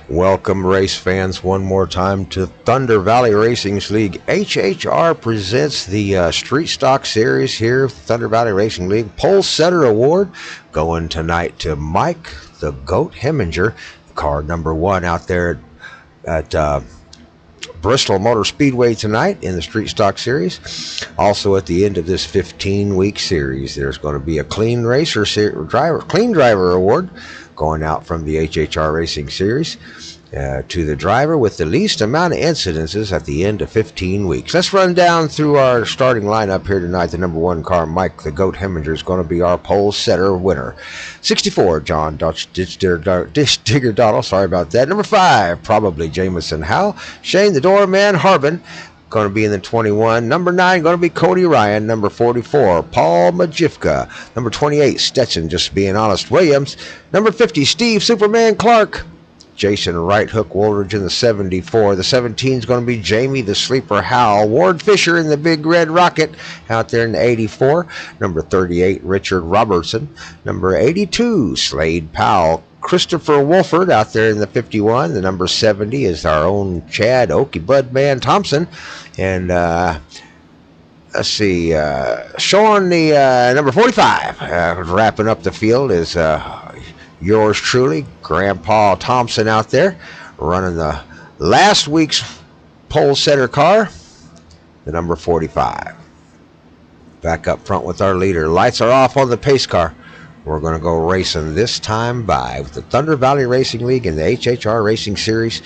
Welcome, race fans, one more time to Thunder Valley Racing's League. HHR presents the Street Stock Series here, Thunder Valley Racing League. Pole Setter Award going tonight to Mike the Goat Heminger, car number 1 out there at Bristol Motor Speedway tonight in the Street Stock Series. Also, at the end of this 15-week series, there's going to be a Clean Driver Award going out from the HHR Racing Series to the driver with the least amount of incidences at the end of 15 weeks. Let's run down through our starting lineup here tonight. The number 1 car, Mike the Goat Heminger, is going to be our pole setter winner. 64, John Ditch Digger Donald. Sorry about that. Number 5, probably Jamison Howell. Shane the Doorman Harbin, going to be in the 21. Number 9, going to be Cody Ryan. Number 44, Paul Majivka. Number 28, Stetson, just being honest, Williams. Number 50, Steve Superman Clark. Jason Right Hook Woolridge in the 74. The 17 is going to be Jamie the Sleeper Howell. Ward Fisher in the Big Red Rocket out there in the 84. Number 38, Richard Robertson. Number 82, Slade Powell. Christopher Wolford out there in the 51. The number 70 is our own Chad Okie Budman Thompson. And let's see, showing the number 45, wrapping up the field is yours truly, Grandpa Thompson out there, running the last week's pole setter car, the number 45. Back up front with our leader. Lights are off on the pace car. We're going to go racing this time by with the Thunder Valley Racing League and the HHR Racing Series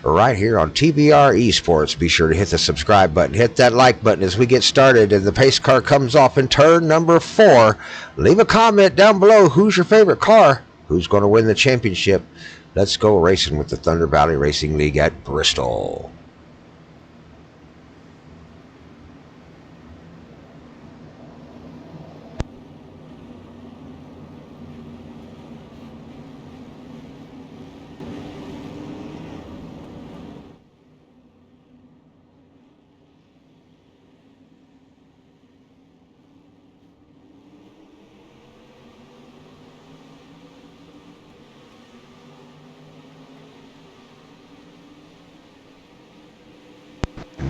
right here on TBR Esports. Be sure to hit the subscribe button, hit that like button as we get started, and the pace car comes off in turn number 4. Leave a comment down below. Who's your favorite car? Who's going to win the championship? Let's go racing with the Thunder Valley Racing League at Bristol.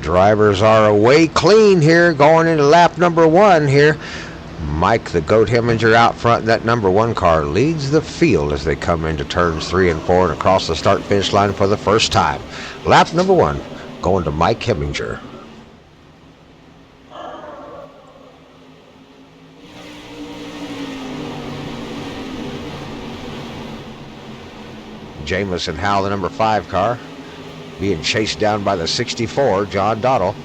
Drivers are away clean here, going into lap number 1 here. Mike the Goat Heminger out front. That number 1 car leads the field as they come into turns 3 and 4 and across the start-finish line for the first time. Lap number 1 going to Mike Heminger. Jamison Howell, the number 5 car, being chased down by the 64, John Dottle.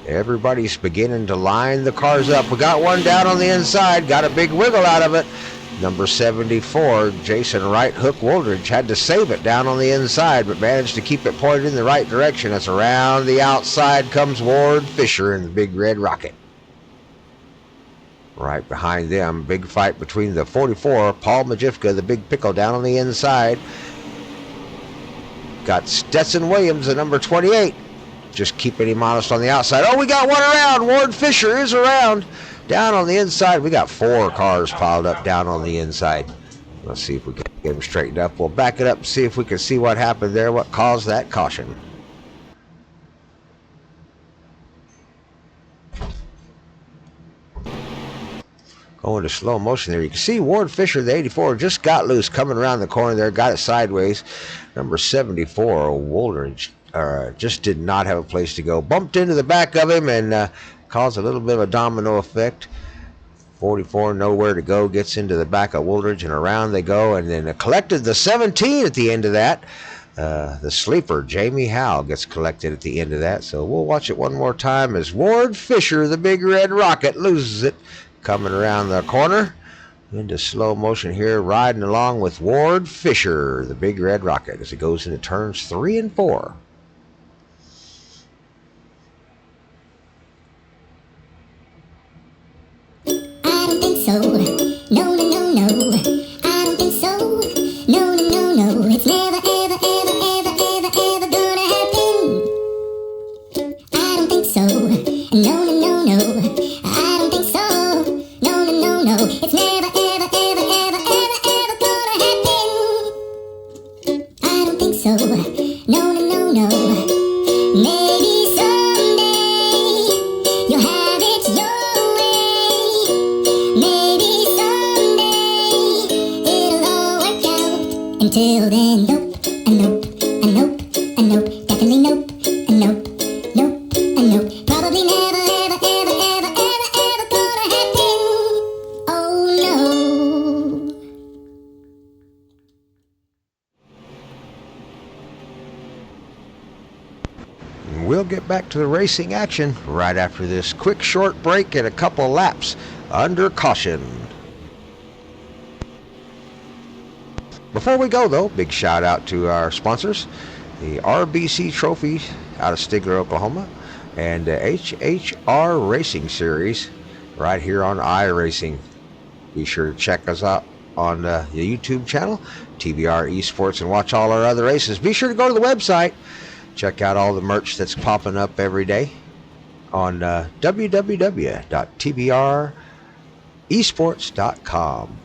Everybody's beginning to line the cars up. We got one down on the inside, got a big wiggle out of it. Number 74, Jason Right Hook Woolridge, had to save it down on the inside, but managed to keep it pointed in the right direction. As around the outside comes Ward Fisher in the Big Red Rocket. Right behind them, big fight between the 44, Paul Majivka, the Big Pickle, down on the inside. Got Stetson Williams, the number 28, just keeping him honest on the outside. Oh, we got one around. Ward Fisher is around. Down on the inside, we got 4 cars piled up down on the inside. Let's see if we can get him straightened up. We'll back it up and see if we can see what happened there, what caused that caution. Going to slow motion there. You can see Ward Fisher, the 84, just got loose coming around the corner there, got it sideways. Number 74, Woolridge, just did not have a place to go. Bumped into the back of him and caused a little bit of a domino effect. 44, nowhere to go, gets into the back of Woolridge, and around they go, and then collected the 17 at the end of that. The sleeper, Jamie Howe, gets collected at the end of that. So we'll watch it one more time as Ward Fisher, the Big Red Rocket, loses it. Coming around the corner into slow motion here, riding along with Ward Fisher, the Big Red Rocket, as it goes into turns 3 and 4. I don't think so. No, no, no, no. I don't think so. No, no, no, no. It's never, ever, ever, ever, ever, ever gonna happen. I don't think so. No, no, no, no. I don't think so. No, no, no, no. It's never, ever, ever, ever, ever, ever gonna happen. I don't think so. No, no, no, no. Maybe someday you'll have it your way. Maybe someday it'll all work out. Until then, nope, a nope, a nope, a nope, definitely nope, a nope, nope, a nope. Probably never, ever, ever, ever, ever, ever gonna happen. Oh no. We'll get back to the racing action right after this quick short break and a couple laps under caution. Before we go, though, big shout out to our sponsors, the RBC Trophy out of Stigler, Oklahoma, and the HHR Racing Series right here on iRacing. Be sure to check us out on the YouTube channel, TBR Esports, and watch all our other races. Be sure to go to the website. Check out all the merch that's popping up every day on www.tbresports.com.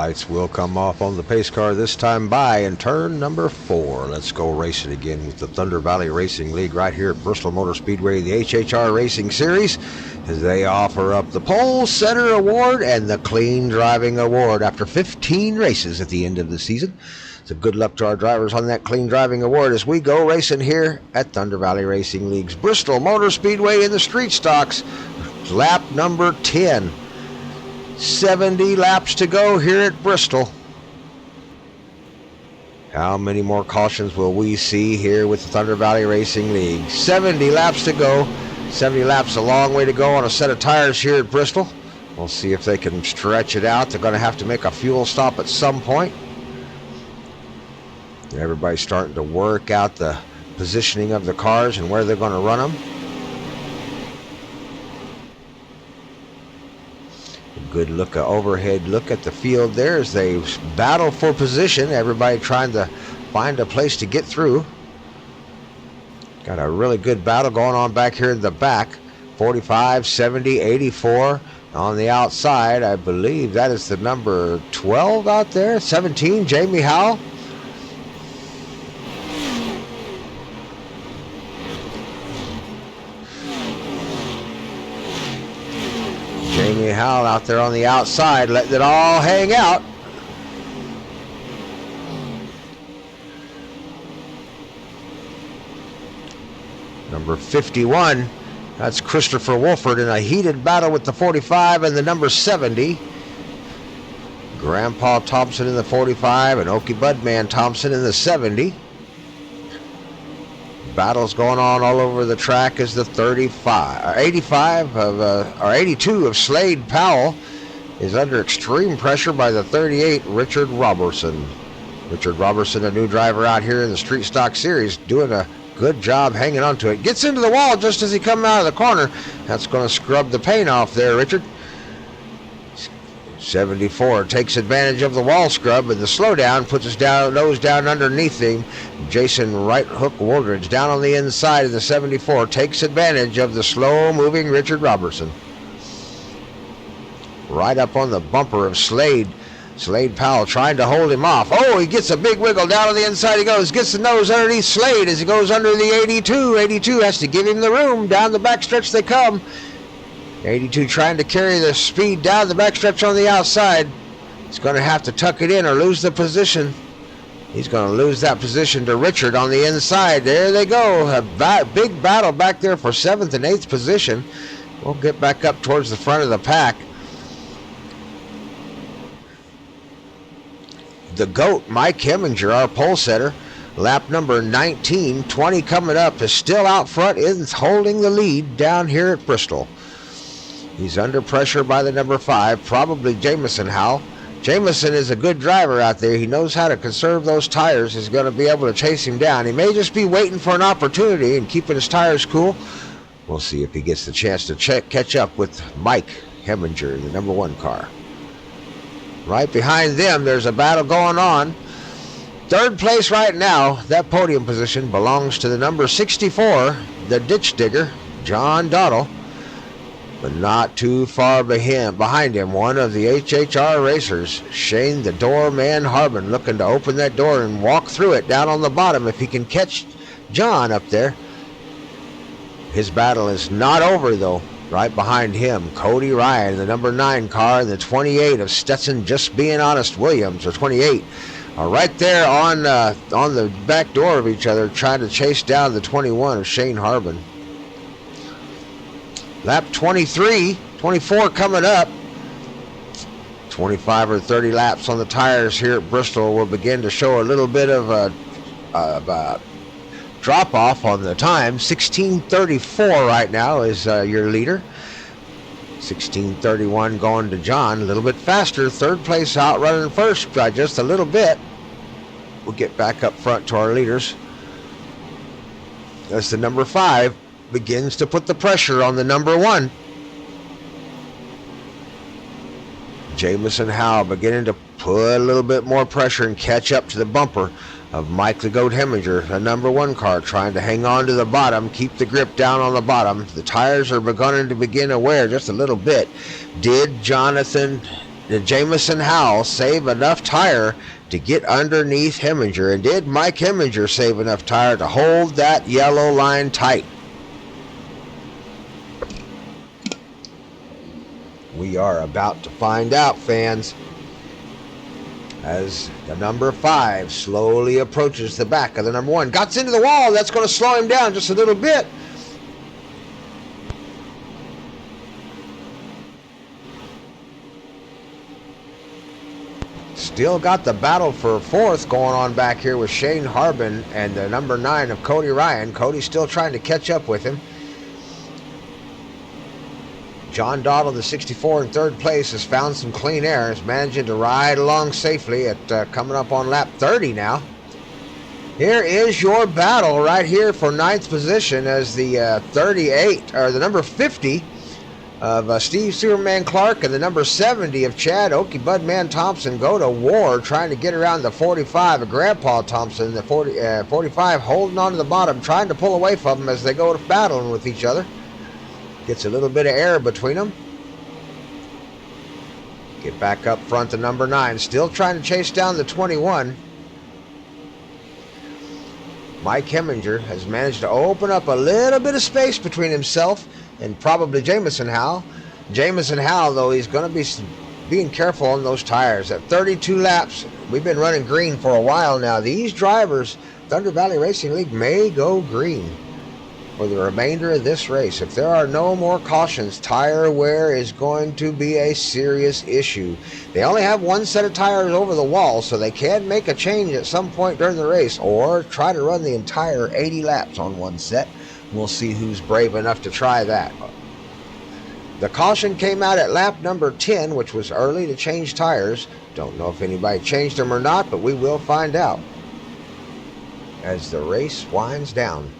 Lights will come off on the pace car this time by in turn number 4. Let's go racing again with the Thunder Valley Racing League right here at Bristol Motor Speedway, the HHR Racing Series, as they offer up the Pole Setter Award and the Clean Driving Award after 15 races at the end of the season. So good luck to our drivers on that Clean Driving Award as we go racing here at Thunder Valley Racing League's Bristol Motor Speedway in the street stocks. Lap number 10. 70 laps to go here at Bristol. How many more cautions will we see here with the Thunder Valley Racing League? 70 laps to go. 70 laps, a long way to go on a set of tires here at Bristol. We'll see if they can stretch it out. They're going to have to make a fuel stop at some point. Everybody's starting to work out the positioning of the cars and where they're going to run them. Good look, overhead look at the field there as they battle for position. Everybody trying to find a place to get through. Got a really good battle going on back here in the back. 45, 70, 84 on the outside. I believe that is the number 12 out there. 17, Jamie Howell. Jamie Howell out there on the outside, letting it all hang out. Number 51, that's Christopher Wolford in a heated battle with the 45 and the number 70. Grandpa Thompson in the 45 and Okie Budman Thompson in the 70. Battles going on all over the track as the 85 of or 82 of Slade Powell is under extreme pressure by the 38 Richard Robertson. Richard Robertson, a new driver out here in the Street Stock Series, doing a good job hanging on to it. Gets into the wall just as he comes out of the corner. That's going to scrub the paint off there, Richard. 74 takes advantage of the wall scrub and the slowdown, puts his nose down underneath him. Jason Right Hook Woldridge down on the inside of the 74 takes advantage of the slow-moving Richard Robertson. Right up on the bumper of Slade. Slade Powell trying to hold him off. Oh, he gets a big wiggle down on the inside. He goes, gets the nose underneath Slade as he goes under the 82. 82 has to give him the room. Down the backstretch they come. 82 trying to carry the speed down the backstretch on the outside. He's going to have to tuck it in or lose the position. He's going to lose that position to Richard on the inside. There they go. A big battle back there for 7th and 8th position. We'll get back up towards the front of the pack. The GOAT, Mike Heminger, our pole setter, lap number 19, 20 coming up, is still out front, is holding the lead down here at Bristol. He's under pressure by the number 5, probably Jamison Howell. Jamison is a good driver out there. He knows how to conserve those tires. He's going to be able to chase him down. He may just be waiting for an opportunity and keeping his tires cool. We'll see if he gets the chance to catch up with Mike Heminger, the number 1 car. Right behind them, there's a battle going on. 3rd place right now, that podium position belongs to the number 64, the ditch digger, John Dottle. But not too far behind him, one of the HHR racers, Shane the Doorman Harbin, looking to open that door and walk through it down on the bottom if he can catch John up there. His battle is not over, though. Right behind him, Cody Ryan, the number 9 car, and the 28 of Stetson Just Being Honest Williams, or 28, are right there on the back door of each other, trying to chase down the 21 of Shane Harbin. Lap 23, 24 coming up. 25 or 30 laps on the tires here at Bristol will begin to show a little bit of a drop off on the time. 16:34 right now is your leader. 16:31 going to John, a little bit faster. 3rd place out running first by just a little bit. We'll get back up front to our leaders as the number 5 begins to put the pressure on the number 1. Jamison Howell beginning to put a little bit more pressure and catch up to the bumper of Mike the Goat Heminger, the number 1 car, trying to hang on to the bottom, keep the grip down on the bottom. The tires are beginning to wear just a little bit. Did Jonathan Jamison Howell save enough tire to get underneath Heminger? And did Mike Heminger save enough tire to hold that yellow line tight? We are about to find out, fans, as the number 5 slowly approaches the back of the number 1. Got into the wall. That's going to slow him down just a little bit. Still got the battle for 4th going on back here with Shane Harbin and the number 9 of Cody Ryan. Cody's still trying to catch up with him. John Dottle, the 64 in 3rd place, has found some clean air. Is managing to ride along safely at coming up on lap 30 now. Here is your battle right here for 9th position as the 38, or the number 50 of Steve Superman Clark and the number 70 of Chad Okie Budman Thompson go to war trying to get around the 45 of Grandpa Thompson. The 45 holding on to the bottom, trying to pull away from them as they go to battling with each other. Gets a little bit of air between them. Get back up front to number 9. Still trying to chase down the 21. Mike Heminger has managed to open up a little bit of space between himself and probably Jamison Howell. Jamison Howell, though, he's going to be being careful on those tires. At 32 laps, we've been running green for a while now. These drivers, Thunder Valley Racing League, may go green for the remainder of this race. If there are no more cautions, tire wear is going to be a serious issue. They only have one set of tires over the wall, so they can make a change at some point during the race or try to run the entire 80 laps on one set. We'll see who's brave enough to try that. The caution came out at lap number 10, which was early to change tires. Don't know if anybody changed them or not, but we will find out as the race winds down.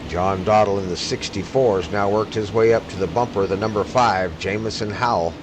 John Dottle in the 64 has now worked his way up to the bumper of the number 5, Jamison Howell.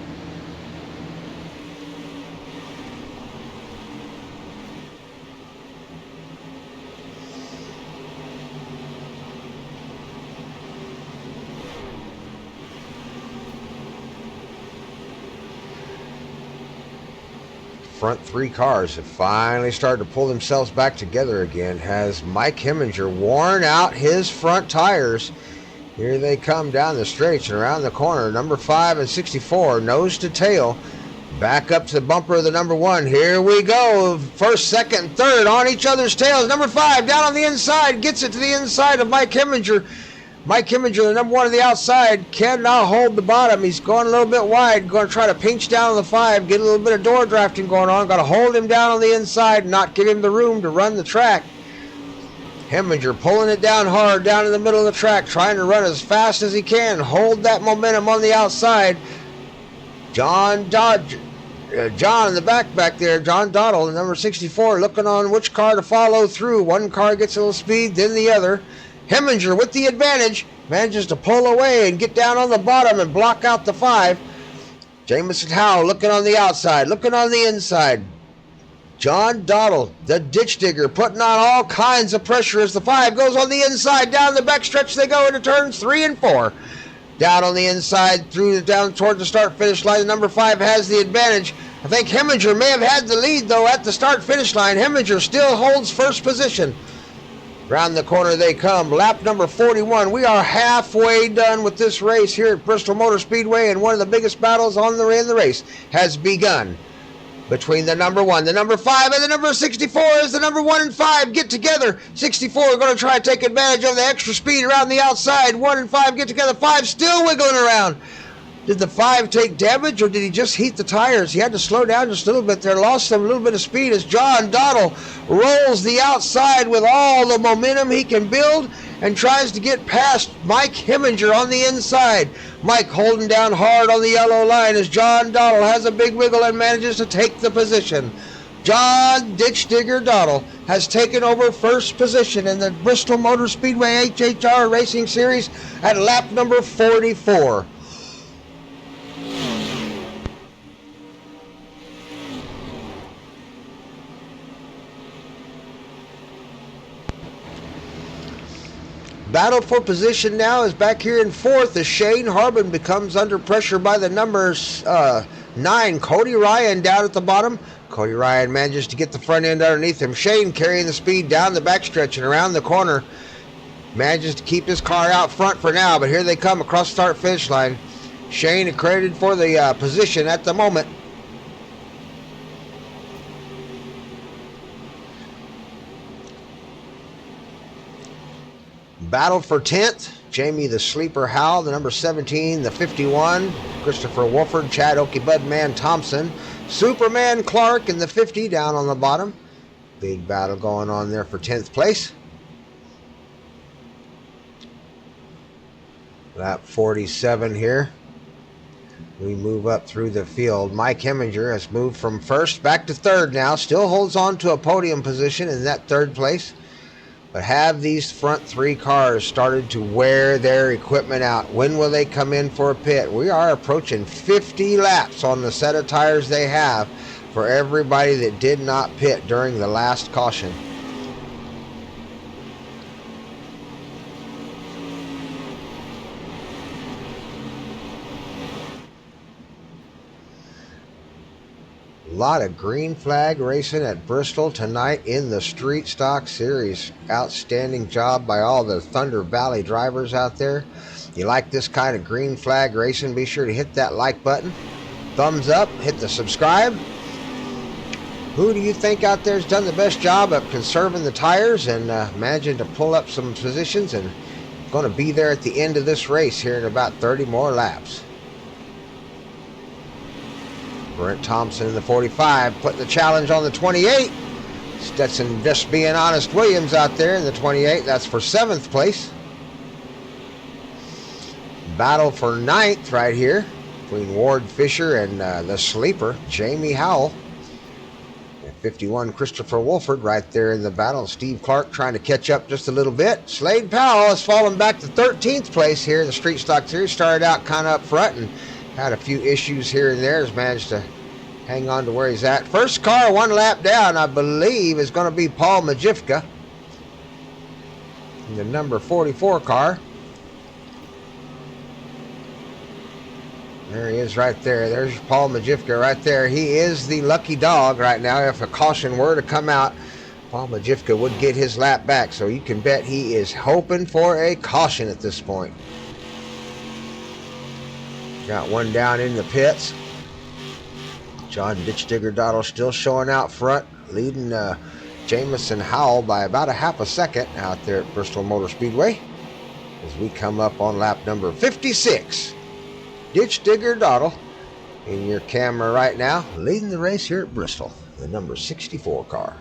Front 3 cars have finally started to pull themselves back together again. Has Mike Heminger worn out his front tires? Here they come down the stretch and around the corner. Number 5 and 64, nose to tail. Back up to the bumper of the number 1. Here we go. First, second, third on each other's tails. Number 5 down on the inside. Gets it to the inside of Mike Heminger. Mike Heminger, the number 1 on the outside, cannot hold the bottom. He's going a little bit wide, going to try to pinch down on the 5, get a little bit of door drafting going on. Got to hold him down on the inside, not give him the room to run the track. Heminger pulling it down hard down in the middle of the track, trying to run as fast as he can, hold that momentum on the outside. John in the back there, John Dottle, the number 64, looking on which car to follow through. One car gets a little speed, then the other. Heminger with the advantage manages to pull away and get down on the bottom and block out the 5. Jamison Howell looking on the outside, looking on the inside. John Dottle, the ditch digger, putting on all kinds of pressure as the 5 goes on the inside. Down the backstretch they go into turns 3 and 4. Down on the inside, down toward the start-finish line. The number 5 has the advantage. I think Heminger may have had the lead, though, at the start-finish line. Heminger still holds first position. Round the corner they come. Lap number 41. We are halfway done with this race here at Bristol Motor Speedway, and one of the biggest battles in the race has begun between the number 1, the number 5, and the number 64 as the number 1 and 5 get together. 64 are going to try to take advantage of the extra speed around the outside. 1 and 5 get together. 5 still wiggling around. Did the 5 take damage, or did he just heat the tires? He had to slow down just a little bit there. Lost some little bit of speed as John Dottle rolls the outside with all the momentum he can build and tries to get past Mike Heminger on the inside. Mike holding down hard on the yellow line as John Dottle has a big wiggle and manages to take the position. John Ditch Digger Dottle has taken over first position in the Bristol Motor Speedway HHR Racing Series at lap number 44. Battle for position now is back here in fourth as Shane Harbin becomes under pressure by the number 9, Cody Ryan, down at the bottom. Cody Ryan manages to get the front end underneath him. Shane carrying the speed down the backstretch and around the corner. Manages to keep his car out front for now, but here they come across the start-finish line. Shane accredited for the position at the moment. Battle for 10th. Jamie the Sleeper Howell, the number 17, the 51, Christopher Wolford, Chad Okie Budman Thompson, Superman Clark in the 50 down on the bottom. Big battle going on there for 10th place. Lap 47 here. We move up through the field. Mike Heminger has moved from first back to third now. Still holds on to a podium position in that third place. But have these front three cars started to wear their equipment out? When will they come in for a pit? We are approaching 50 laps on the set of tires they have for everybody that did not pit during the last caution. A lot of green flag racing at Bristol tonight in the Street Stock Series. Outstanding job by all the Thunder Valley drivers out there. You like this kind of green flag racing, be sure to hit that like button. Thumbs up, hit the subscribe. Who do you think out there has done the best job of conserving the tires and managing to pull up some positions and going to be there at the end of this race here in about 30 more laps? Brent Thompson in the 45, putting the challenge on the 28. Stetson Just Being Honest Williams out there in the 28. That's for 7th place. Battle for 9th right here between Ward Fisher and the Sleeper, Jamie Howell. And 51, Christopher Wolford right there in the battle. Steve Clark trying to catch up just a little bit. Slade Powell has fallen back to 13th place here in the Street Stock Series. Started out kind of up front and had a few issues here and there. Has managed to hang on to where he's at. First car one lap down, I believe, is going to be Paul Majivka in the number 44 car. There he is right there. There's Paul Majivka right there. He is the lucky dog right now. If a caution were to come out, Paul Majivka would get his lap back. So you can bet he is hoping for a caution at this point. Got one down in the pits. John Ditch Digger Dottle still showing out front, leading Jamison Howell by about a half a second out there at Bristol Motor Speedway as we come up on lap number 56. Ditch Digger Dottle in your camera right now, leading the race here at Bristol, the number 64 car.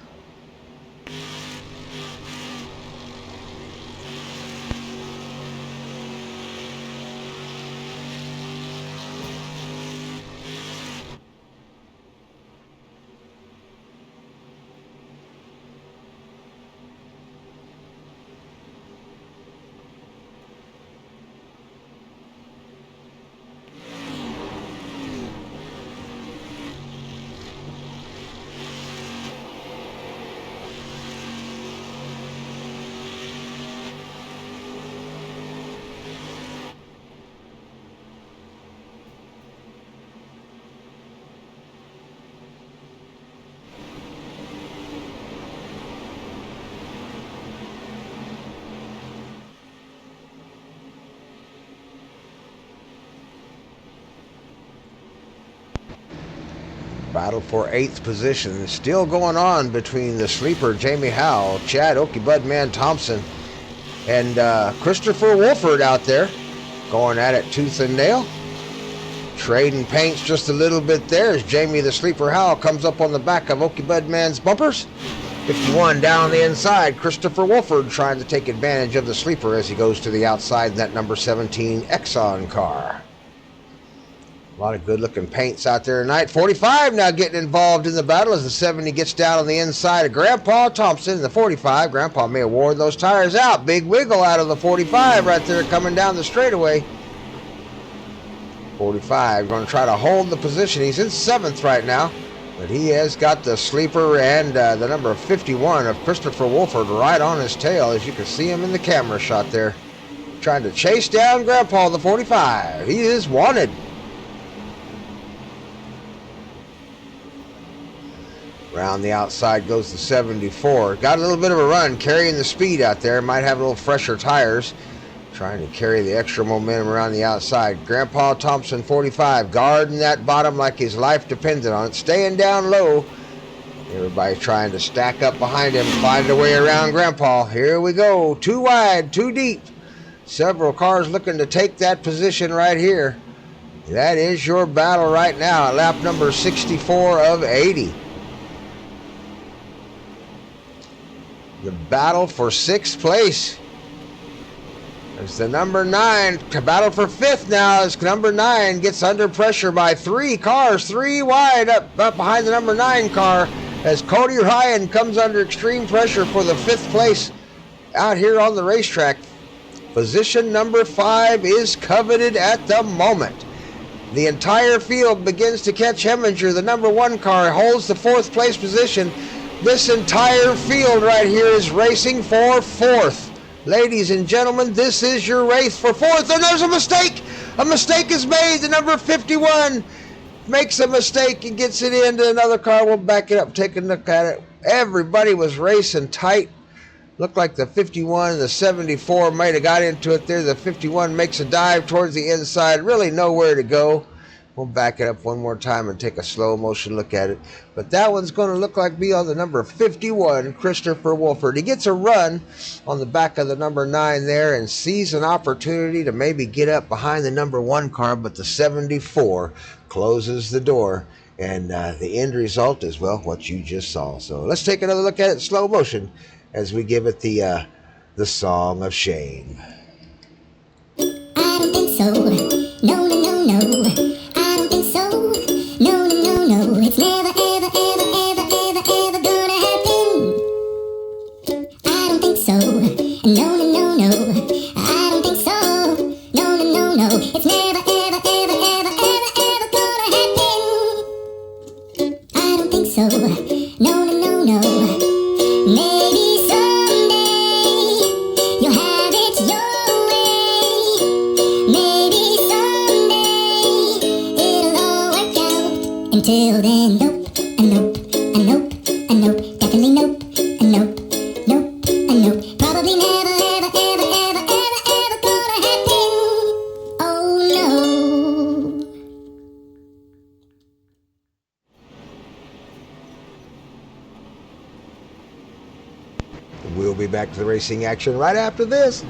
Battle for 8th position still going on between the Sleeper, Jamie Howell, Chad Okie Budman Thompson, and Christopher Wolford out there going at it tooth and nail. Trading paints just a little bit there as Jamie the Sleeper Howell comes up on the back of Okie Budman's bumpers. 51 down the inside, Christopher Wolford trying to take advantage of the Sleeper as he goes to the outside in that number 17 Exxon car. A lot of good-looking paints out there tonight. 45 now getting involved in the battle as the 70 gets down on the inside of Grandpa Thompson in the 45. Grandpa may have worn those tires out. Big wiggle out of the 45 right there coming down the straightaway. 45 going to try to hold the position. He's in 7th right now. But he has got the sleeper and the number 51 of Christopher Wolford right on his tail, as you can see him in the camera shot there, trying to chase down Grandpa, the 45. He is wanted. Around the outside goes the 74. Got a little bit of a run, carrying the speed out there. Might have a little fresher tires. Trying to carry the extra momentum around the outside. Grandpa Thompson, 45, guarding that bottom like his life depended on it. Staying down low. Everybody trying to stack up behind him, find a way around Grandpa. Here we go. Too wide, too deep. Several cars looking to take that position right here. That is your battle right now at lap number 64 of 80. The battle for 6th place. There's the number 9. To battle for 5th now as number 9 gets under pressure by 3 cars, 3 wide up behind the number 9 car as Cody Ryan comes under extreme pressure for the 5th place out here on the racetrack. Position number 5 is coveted at the moment. The entire field begins to catch Heminger. The number 1 car holds the 4th place position. This entire field right here is racing for 4th. Ladies and gentlemen, this is your race for 4th, and there's a mistake! A mistake is made. The number 51 makes a mistake and gets it into another car. We'll back it up, take a look at it. Everybody was racing tight. Looked like the 51 and the 74 might have got into it there. The 51 makes a dive towards the inside, really nowhere to go. We'll back it up one more time and take a slow motion look at it. But that one's going to look like be on the number 51, Christopher Wolford. He gets a run on the back of the number 9 there and sees an opportunity to maybe get up behind the number 1 car, but the 74 closes the door. And the end result is, well, what you just saw. So let's take another look at it in slow motion as we give it the song of shame. I don't think so. No, no, no, no. I don't think so. No, no, no, no. It's never, ever, ever, ever, ever, ever gonna happen. I don't think so. No, no, no, no. I don't think so. No, no, no, no. It's never, ever, ever, ever, ever, ever gonna happen. I don't think so. No, no, no, no. Maybe someday you'll have it your way. Maybe someday it'll all work out. Until then, nope, and nope, and nope, and nope, definitely nope, and nope, nope, and nope. Probably never, ever, ever, ever, ever, ever gonna happen. Oh no. We'll be back to the racing action right after this.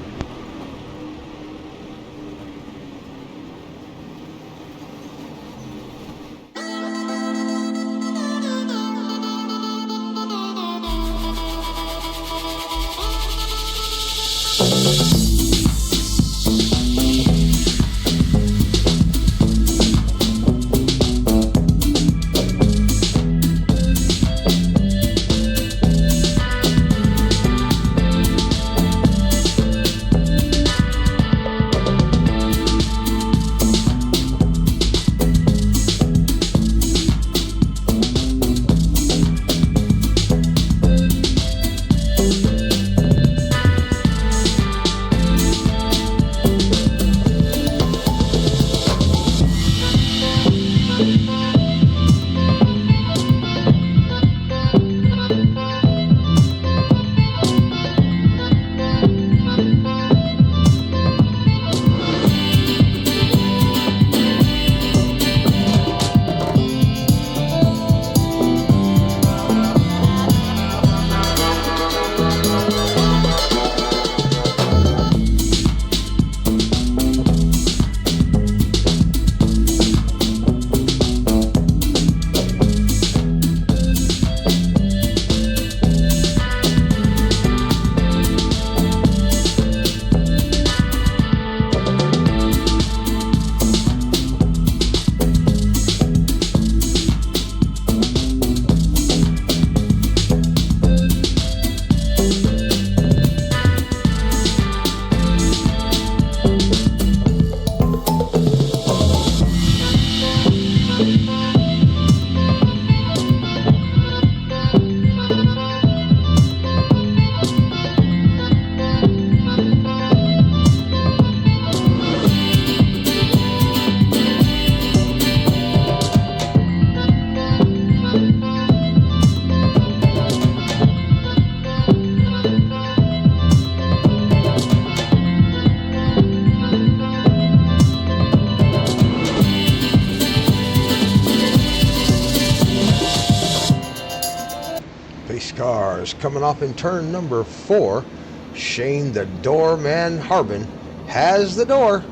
coming off in turn number 4. Shane the Doorman Harbin has the door.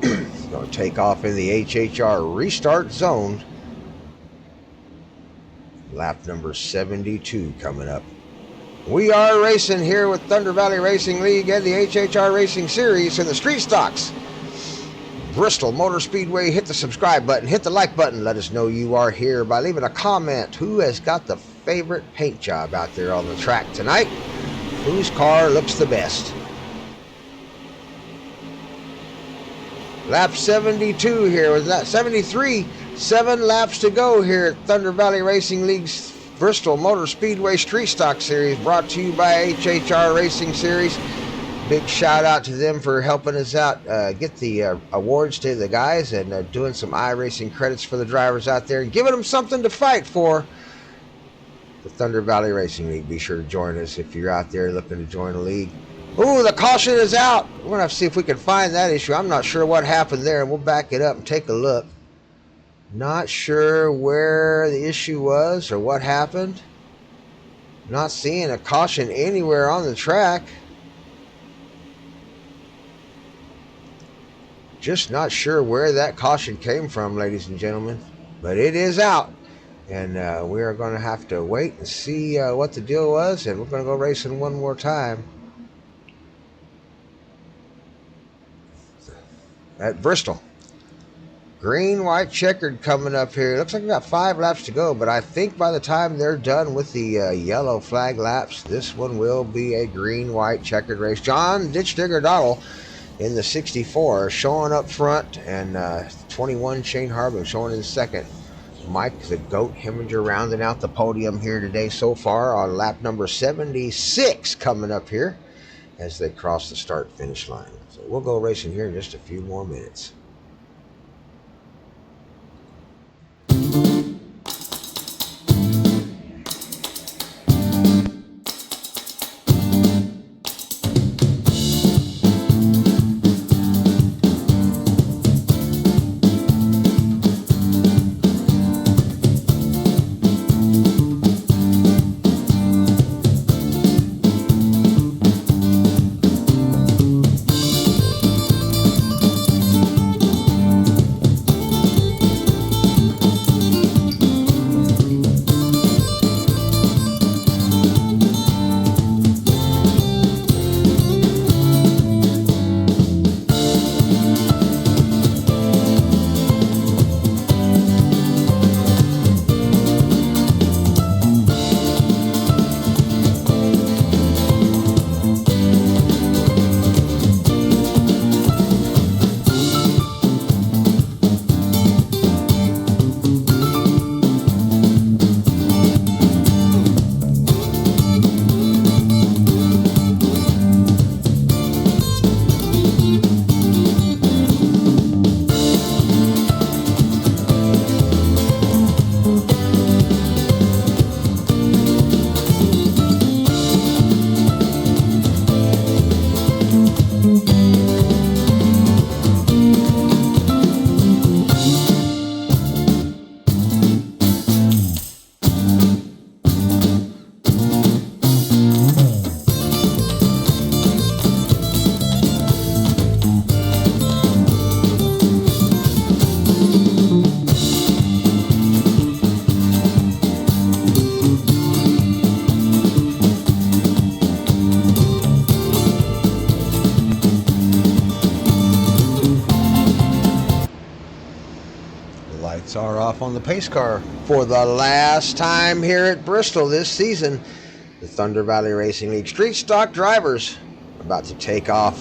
Going to take off in the HHR restart zone. Lap number 72 coming up. We are racing here with Thunder Valley Racing League and the HHR Racing Series in the street stocks. Bristol Motor Speedway. Hit the subscribe button, hit the like button. Let us know you are here by leaving a comment. Who has got the favorite paint job out there on the track tonight? Whose car looks the best? Lap 72 here with that 73. 7 laps to go here at Thunder Valley Racing League's Bristol Motor Speedway Street Stock Series, brought to you by HHR Racing Series. Big shout out to them for helping us out get the awards to the guys and doing some iRacing credits for the drivers out there and giving them something to fight for. The Thunder Valley Racing League. Be sure to join us if you're out there looking to join a league. Ooh, the caution is out. We're going to have to see if we can find that issue. I'm not sure what happened there. We'll back it up and take a look. Not sure where the issue was or what happened. Not seeing a caution anywhere on the track. Just not sure where that caution came from, ladies and gentlemen. But it is out. And we are going to have to wait and see what the deal was. And we're going to go racing one more time at Bristol. Green, white, checkered coming up here. Looks like we got 5 laps to go, but I think by the time they're done with the yellow flag laps, this one will be a green, white, checkered race. John Ditch Digger Doddle in the 64 showing up front, and 21 Shane Harbin showing in second. Mike the Goat Heminger rounding out the podium here today so far on lap number 76 coming up here as they cross the start-finish line. So we'll go racing here in just a few more minutes. Are off on the pace car for the last time here at Bristol this season. The Thunder Valley Racing League Street Stock drivers about to take off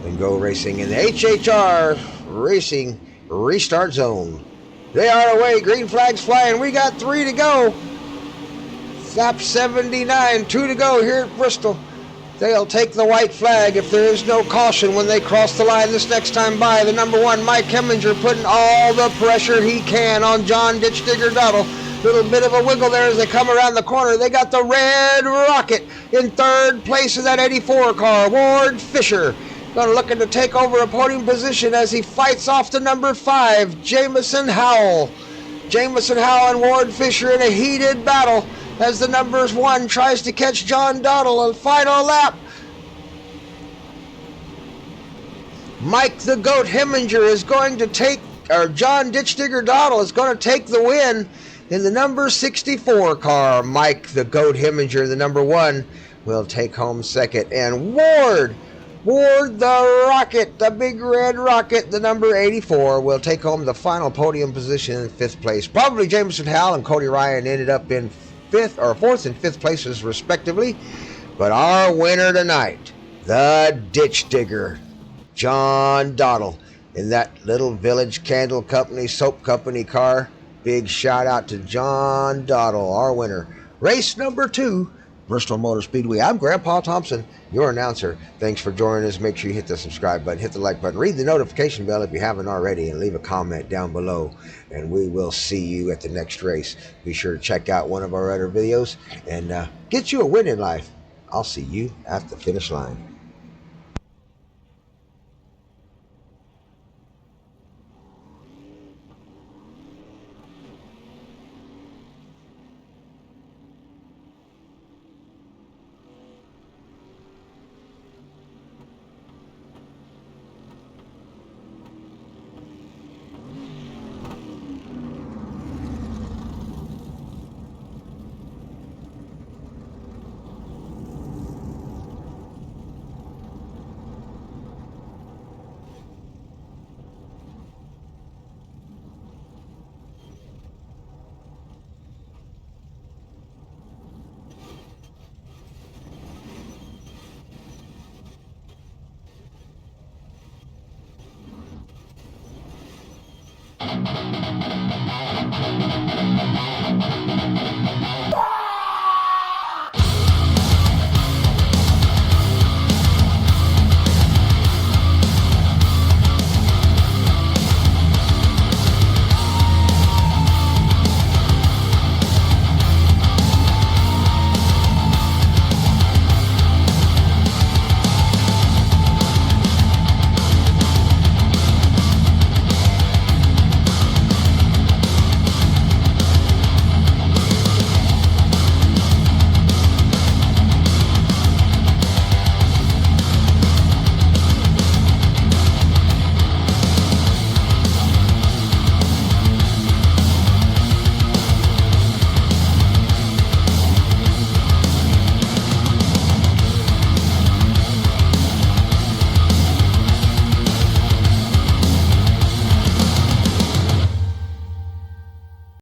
and go racing in the HHR Racing Restart Zone. They are away. Green flags flying. We got 3 to go. Lap 79, 2 to go here at Bristol. They'll take the white flag if there is no caution when they cross the line this next time by. The number 1, Mike Heminger, putting all the pressure he can on John Ditch Digger Doddle. Little bit of a wiggle there as they come around the corner. They got the Red Rocket in 3rd place in that 84 car. Ward Fisher looking to take over a podium position as he fights off the number 5, Jamison Howell. Jamison Howell and Ward Fisher in a heated battle as the numbers 1 tries to catch John Dottle on final lap. Mike the Goat Heminger is going to take, or John Ditch Digger Dottle is going to take the win in the number 64 car. Mike the Goat Heminger, the number 1, will take home second. And Ward the Rocket, the big red rocket, the number 84, will take home the final podium position in 5th place. Probably Jameson Howell and Cody Ryan ended up in 4th and 5th places respectively. But our winner tonight, the Ditch Digger, John Dottle, in that little Village Candle Company, soap company car. Big shout out to John Dottle, our winner. Race number 2, Bristol Motor Speedway. I'm Grandpa Thompson, your announcer. Thanks for joining us. Make sure you hit the subscribe button, hit the like button, read the notification bell if you haven't already, and leave a comment down below. And we will see you at the next race. Be sure to check out one of our other videos and get you a win in life. I'll see you at the finish line.